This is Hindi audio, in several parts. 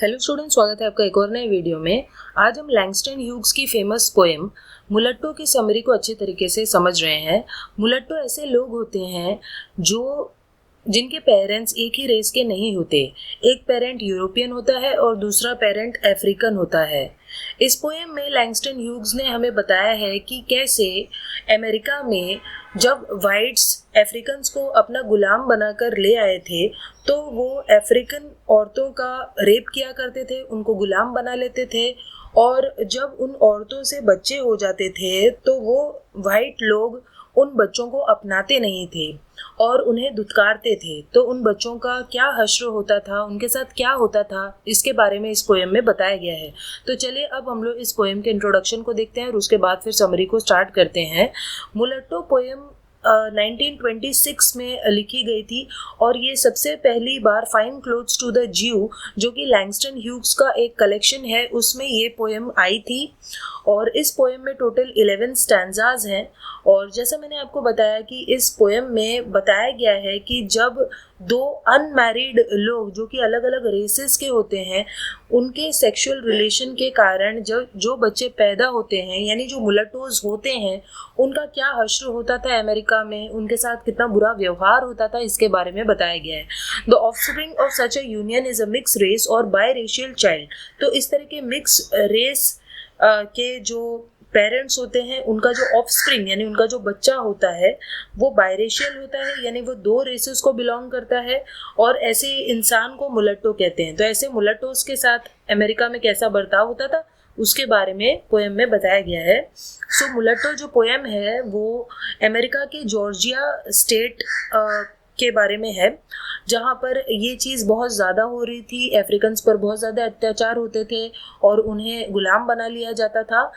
हेलो स्टूडेंट, स्वागत है आपका एक और नए वीडियो में। आज हम लैंगस्टन ह्यूग्स की फेमस पोएम मुलट्टो की समरी को अच्छे तरीके से समझ रहे हैं। मुलट्टो ऐसे लोग होते हैं जिनके पेरेंट्स एक ही रेस के नहीं होते। एक पेरेंट यूरोपियन होता है और दूसरा पेरेंट अफ्रीकन होता है। इस पोएम में लैंगस्टन ह्यूग्स ने हमें बताया है कि कैसे अमेरिका में जब वाइट्स अफ्रीकन्स को अपना गुलाम बनाकर ले आए थे तो वो अफ्रीकन औरतों का रेप किया करते थे, उनको गुलाम बना लेते थे। और जब उन औरतों से बच्चे हो जाते थे तो वो वाइट लोग उन बच्चों को अपनाते नहीं थे और उन्हें धुतकारते थे। तो उन बच्चों का क्या हश्र होता था, उनके साथ क्या होता था, इसके बारे में इस पोएम में बताया गया है। तो चलिए अब हम लोग इस पोएम के इंट्रोडक्शन को देखते हैं और उसके बाद फिर समरी को स्टार्ट करते हैं। मुलट्टो पोएम 1926 में लिखी गई थी और ये सबसे पहली बार फाइन क्लोथ्स टू द ज्यू, जो कि लैंगस्टन ह्यूग्स का एक कलेक्शन है, उसमें ये पोएम आई थी। और इस पोएम में टोटल 11 स्टैंजाज हैं। और जैसा मैंने आपको बताया कि इस पोएम में बताया गया है कि जब दो अनमैरिड लोग जो कि अलग अलग रेसेस के होते हैं, उनके सेक्सुअल रिलेशन के कारण जो बच्चे पैदा होते हैं, यानी जो मुलट्टोज होते हैं, उनका क्या हश्र होता था अमेरिका में, उनके साथ कितना बुरा व्यवहार होता था, इसके बारे में बताया गया है। The offspring of such a union is a mix race or biracial child. तो इस तरह के मिक्स रेस के जो पेरेंट्स होते हैं, उनका जो ऑफस्प्रिंग यानी उनका जो बच्चा होता है वो बायरेशियल होता है, यानी वो दो रेसेस को बिलोंग करता है। और ऐसे इंसान को मुलट्टो कहते हैं। तो ऐसे मुलट्टोस के साथ अमेरिका में कैसा बर्ताव होता था उसके बारे में पोएम में बताया गया है। सो मुलट्टो जो पोएम है वो अमेरिका के जॉर्जिया स्टेट के बारे में है, जहाँ पर ये चीज़ बहुत ज़्यादा हो रही थी। अफ्रीकन्स पर बहुत ज़्यादा अत्याचार होते थे और उन्हें गुलाम बना लिया जाता था।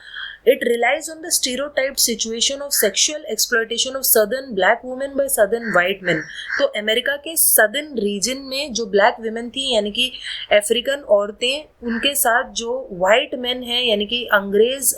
It relies on the stereotyped situation of sexual exploitation of southern black women by southern white men। तो अमेरिका के सदर्न रीजन में जो ब्लैक वुमेन थी यानी कि अफ्रीकन औरतें, उनके साथ जो वाइट मैन हैं यानी कि अंग्रेज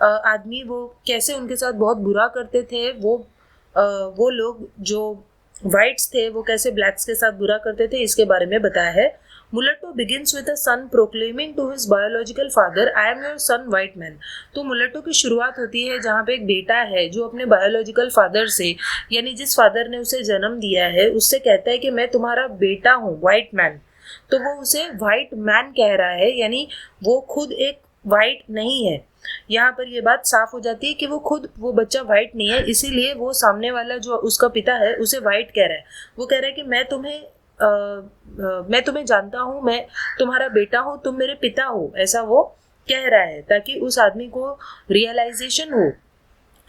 आदमी, वो कैसे उनके साथ बहुत बुरा करते थे। वो लोग जो वाइट्स थे वो कैसे ब्लैक्स के साथ बुरा करते थे, इसके बारे में बताया है। मुलट्टो begins with a son proclaiming to his biological father, I am your son white man। तो मुलट्टो की शुरुआत होती है जहाँ पे एक बेटा है जो अपने बायोलॉजिकल फादर से, यानी जिस फादर ने उसे जन्म दिया है, उससे कहता है कि मैं तुम्हारा बेटा हूँ व्हाइट मैन। तो वो उसे व्हाइट मैन कह रहा है, यानी वो खुद एक वाइट नहीं है। यहाँ पर ये बात साफ हो जाती है कि वो बच्चा वाइट नहीं है, इसीलिए वो सामने वाला जो उसका पिता है उसे वाइट कह रहा है। वो कह रहा है कि मैं तुम्हें जानता हूँ, मैं तुम्हारा बेटा हूँ, तुम मेरे पिता हो, ऐसा वो कह रहा है ताकि उस आदमी को रियलाइजेशन हो।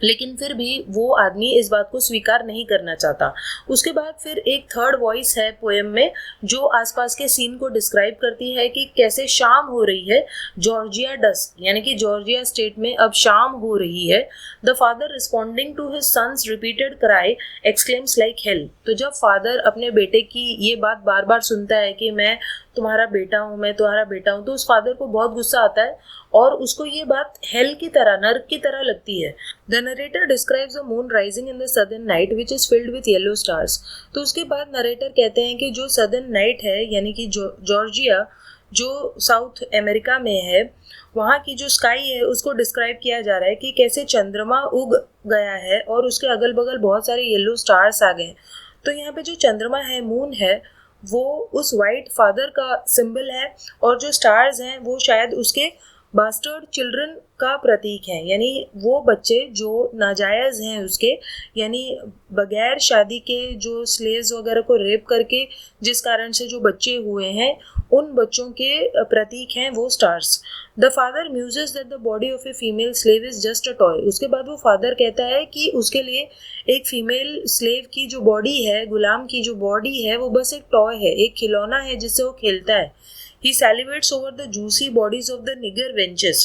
लेकिन फिर भी वो आदमी इस बात को स्वीकार नहीं करना चाहता। उसके बाद फिर एक थर्ड वॉइस है पोएम में जो आसपास के सीन को डिस्क्राइब करती है कि कैसे शाम हो रही है। जॉर्जिया डस्क यानी कि जॉर्जिया स्टेट में अब शाम हो रही है। The father responding to his sons repeated cry exclaims like hell. तो जब फादर अपने बेटे की ये बात बार बार सुनता है कि मैं तुम्हारा बेटा हूँ, मैं तुम्हारा बेटा हूँ, तो उस फादर को बहुत गुस्सा आता है और उसको ये बात हेल की तरह, नर्क की तरह लगती है। The narrator describes a moon rising in the southern night which is filled with yellow stars। तो उसके बाद नरेटर कहते हैं कि जो सदर्न नाइट है यानी कि जॉर्जिया जो साउथ अमेरिका में है, वहाँ की जो स्काई है उसको डिस्क्राइब किया जा रहा है कि कैसे चंद्रमा उग गया है और उसके अगल बगल बहुत सारे येलो स्टार्स आ गए। तो यहाँ पे जो चंद्रमा है, मून है, वो उस वाइट फादर का सिंबल है और जो स्टार्स हैं वो शायद उसके बास्टर्ड चिल्ड्रन का प्रतीक है, यानी वो बच्चे जो नाजायज़ हैं उसके, यानी बगैर शादी के जो स्लेव्स वगैरह को रेप करके जिस कारण से जो बच्चे हुए हैं, उन बच्चों के प्रतीक हैं वो stars. The father Muses that the body of a female slave is just a toy. उसके बाद वो फादर कहता है कि उसके लिए एक फीमेल स्लेव की जो बॉडी है, गुलाम की जो बॉडी है, वो बस एक टॉय है, एक खिलौना है जिससे वो खेलता है। He salivates over the juicy bodies of the nigger wenches।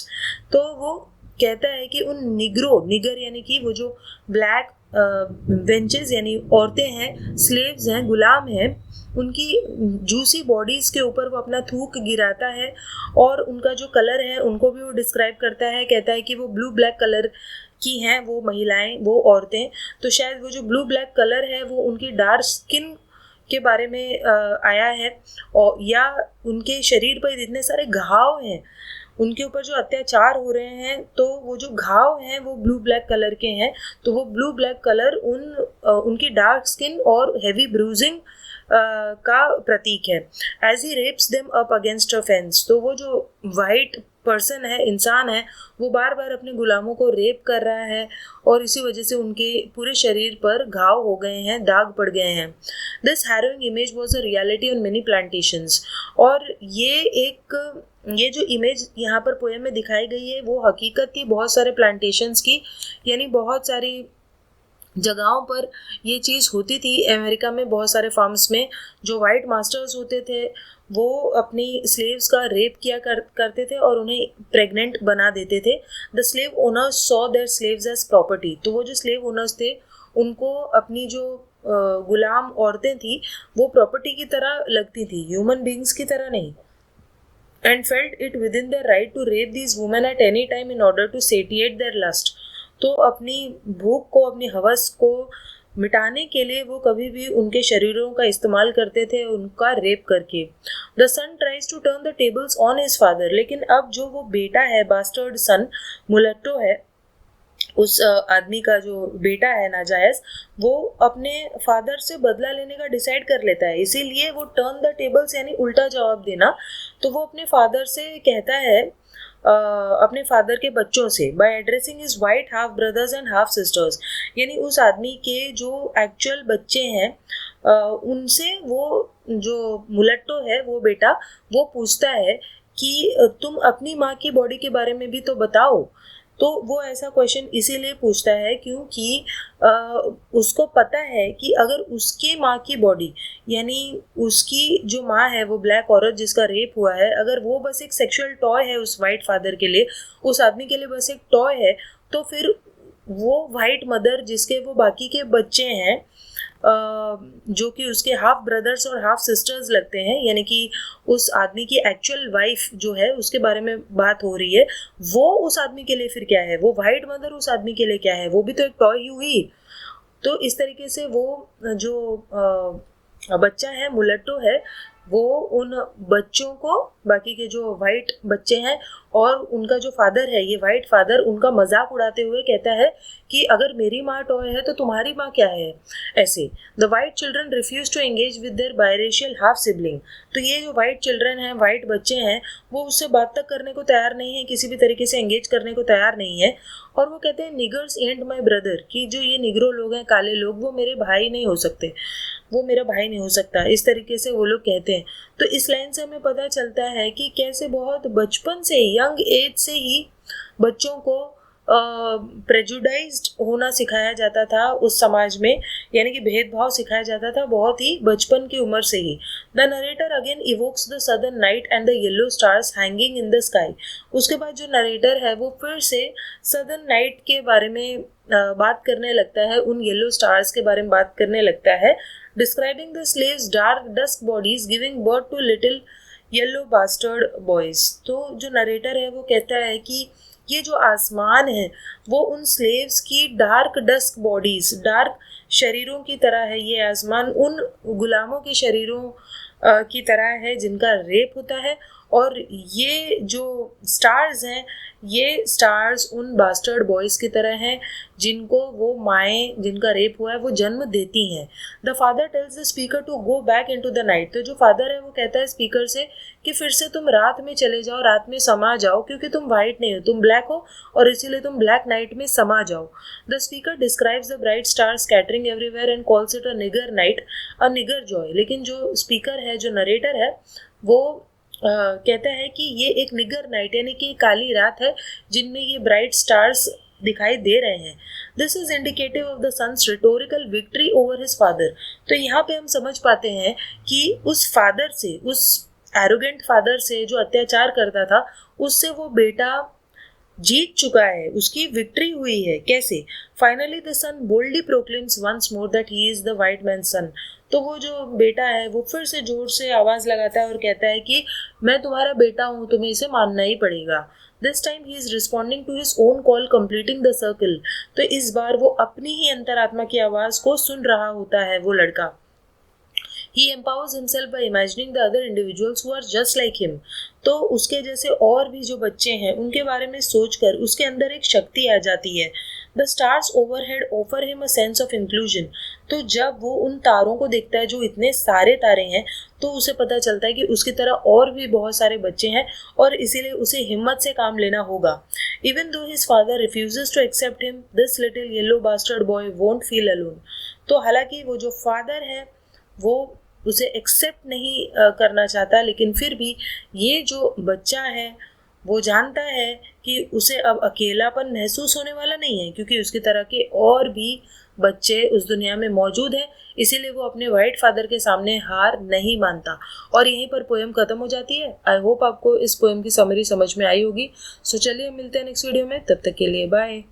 तो वो कहता है कि उन निगर यानी कि वो जो ब्लैक वेंचेस यानी औरतें हैं, स्लेव्स हैं, गुलाम हैं, उनकी जूसी बॉडीज़ के ऊपर वो अपना थूक गिराता है और उनका जो कलर है उनको भी वो डिस्क्राइब करता है। कहता है कि वो ब्लू ब्लैक कलर की हैं वो महिलाएं, वो औरतें। तो शायद वो जो ब्लू ब्लैक कलर है वो उनकी डार्क स्किन के बारे में आया है, और या उनके शरीर पर इतने सारे घाव हैं, उनके ऊपर जो अत्याचार हो रहे हैं, तो वो जो घाव हैं वो ब्लू ब्लैक कलर के हैं, तो वो ब्लू ब्लैक कलर उनकी डार्क स्किन और हेवी ब्रूजिंग का प्रतीक है। As he rapes them up against a fence, तो वो जो वाइट पर्सन है, इंसान है, वो बार बार अपने गुलामों को रेप कर रहा है और इसी वजह से उनके पूरे शरीर पर घाव हो गए हैं, दाग पड़ गए हैं। This harrowing image was a reality on many plantations, और ये जो इमेज यहाँ पर पोएम में दिखाई गई है वो हकीकत थी बहुत सारे प्लांटेशंस की, यानी बहुत सारी जगहों पर ये चीज़ होती थी। अमेरिका में बहुत सारे फार्म्स में जो वाइट मास्टर्स होते थे वो अपनी स्लेव्स का रेप किया करते थे और उन्हें प्रेग्नेंट बना देते थे। The slave owners saw their slaves as property, तो वो जो स्लेव ओनर्स थे उनको अपनी जो गुलाम औरतें थी वो प्रॉपर्टी की तरह लगती थी, ह्यूमन बींग्स की तरह नहीं। And felt it within their right to rape these women at any time in order to satiate their lust, तो अपनी भूख को, अपनी हवस को मिटाने के लिए वो कभी भी उनके शरीरों का इस्तेमाल करते थे, उनका रेप करके। The son tries to turn the tables on his father, लेकिन अब जो वो बेटा है, बास्टर्ड सन, मुलट्टो है, उस आदमी का जो बेटा है नाजायज, वो अपने फादर से बदला लेने का डिसाइड कर लेता है। इसीलिए वो टर्न द टेबल्स यानी उल्टा जवाब देना, तो वो अपने फादर से कहता है, अपने फादर के बच्चों से, by addressing his white half brothers and half sisters, यानी उस आदमी के जो एक्चुअल बच्चे हैं उनसे वो जो मुलट्टो है वो बेटा, वो पूछता है कि तुम अपनी माँ की बॉडी के बारे में भी तो बताओ। तो वो ऐसा क्वेश्चन इसीलिए पूछता है क्योंकि उसको पता है कि अगर उसके माँ की बॉडी, यानी उसकी जो माँ है वो ब्लैक औरत जिसका रेप हुआ है, अगर वो बस एक सेक्सुअल टॉय है उस वाइट फादर के लिए, उस आदमी के लिए बस एक टॉय है, तो फिर वो वाइट मदर जिसके वो बाकी के बच्चे हैं जो कि उसके हाफ ब्रदर्स और हाफ सिस्टर्स लगते हैं, यानी कि उस आदमी की एक्चुअल वाइफ जो है उसके बारे में बात हो रही है, वो उस आदमी के लिए फिर क्या है, वो वाइट मदर उस आदमी के लिए क्या है, वो भी तो एक टॉय ही हुई। तो इस तरीके से वो जो बच्चा है, मुलट्टो है, वो उन बच्चों को, बाकी के जो वाइट बच्चे हैं और उनका जो फादर है, ये वाइट फादर, उनका मजाक उड़ाते हुए कहता है कि अगर मेरी माँ टॉय है तो तुम्हारी माँ क्या है। ऐसे the white children refuse to engage with their biracial half sibling, तो ये जो वाइट चिल्ड्रन हैं, वाइट बच्चे हैं, वो उससे बात तक करने को तैयार नहीं है, किसी भी तरीके से एंगेज करने को तैयार नहीं है, और वो कहते हैं निगर्स एंड माई ब्रदर, कि जो ये निगरो लोग हैं, काले लोग, वो मेरे भाई नहीं हो सकते, वो मेरा भाई नहीं हो सकता, इस तरीके से वो लोग कहते हैं। तो इस लाइन से हमें पता चलता है कि कैसे बहुत बचपन से, यंग एज से ही बच्चों को प्रेजुडाइज्ड होना सिखाया जाता था उस समाज में, यानी कि भेदभाव सिखाया जाता था बहुत ही बचपन की उम्र से ही। The narrator again evokes the southern night and the yellow stars hanging in the sky, उसके बाद जो नरेटर है वो फिर से सदर्न नाइट के बारे में बात करने लगता है, उन येलो स्टार्स के बारे में बात करने लगता है, describing the slaves' dark dusk bodies giving birth to little yellow bastard boys। तो जो नरेटर है वो कहता है कि ये जो आसमान है वो उन स्लेव्स की डार्क डस्क बॉडीज, डार्क शरीरों की तरह है, ये आसमान उन गुलामों के शरीरों की तरह है जिनका रेप होता है, और ये जो स्टार्स हैं, ये स्टार्स उन बास्टर्ड बॉयज़ की तरह हैं जिनको वो माएँ जिनका रेप हुआ है वो जन्म देती हैं। The father tells the speaker to go back into the night, तो जो फादर है वो कहता है स्पीकर से कि फिर से तुम रात में चले जाओ, रात में समा जाओ, क्योंकि तुम वाइट नहीं हो, तुम ब्लैक हो और इसीलिए तुम ब्लैक नाइट में समा जाओ। The speaker describes the bright star scattering everywhere and calls it a nigger night, a nigger Joy, लेकिन जो स्पीकर है, जो नरेटर है, वो कहता है कि ये एक निगर नाइट यानी कि काली रात है जिनमें ये ब्राइट स्टार्स दिखाई दे रहे हैं। This is indicative of the son's rhetorical victory over his father. तो यहाँ पे हम समझ पाते हैं कि उस फादर से, उस एरोगेंट फादर से जो अत्याचार करता था, उससे वो बेटा जीत चुका है, उसकी विक्ट्री हुई है। कैसे? Finally the son boldly proclaims once more that he is the white man son. तो वो जो बेटा है वो फिर से जोर से आवाज लगाता है और कहता है कि मैं तुम्हारा बेटा हूँ, तुम्हें इसे मानना ही पड़ेगा। This time he is responding to his own call, completing the circle. तो इस बार वो अपनी ही अंतरात्मा की आवाज को सुन रहा होता है वो लड़का। He empowers himself by imagining the other individuals who are just like him. तो उसके जैसे और भी जो बच्चे हैं उनके बारे में सोचकर उसके अंदर एक शक्ति आ जाती है। The stars overhead offer him a sense of inclusion. तो जब वो उन तारों को देखता है जो इतने सारे तारे हैं, तो उसे पता चलता है कि उसकी तरह और भी बहुत सारे बच्चे हैं और इसीलिए उसे हिम्मत से काम लेना होगा। Even though his father refuses to accept him, this little yellow bastard boy won't feel alone. तो हालांकि वो जो फादर है वो उसे एक्सेप्ट नहीं करना चाहता, लेकिन फिर भी ये जो बच्चा है वो जानता है कि उसे अब अकेलापन महसूस होने वाला नहीं है, क्योंकि उसकी तरह के और भी बच्चे उस दुनिया में मौजूद हैं। इसीलिए वो अपने वाइट फादर के सामने हार नहीं मानता। और यहीं पर पोएम खत्म हो जाती है। आई होप आपको इस पोएम की समरी समझ में आई होगी। सो चलिए मिलते हैं नेक्स्ट वीडियो में, तब तक के लिए बाय।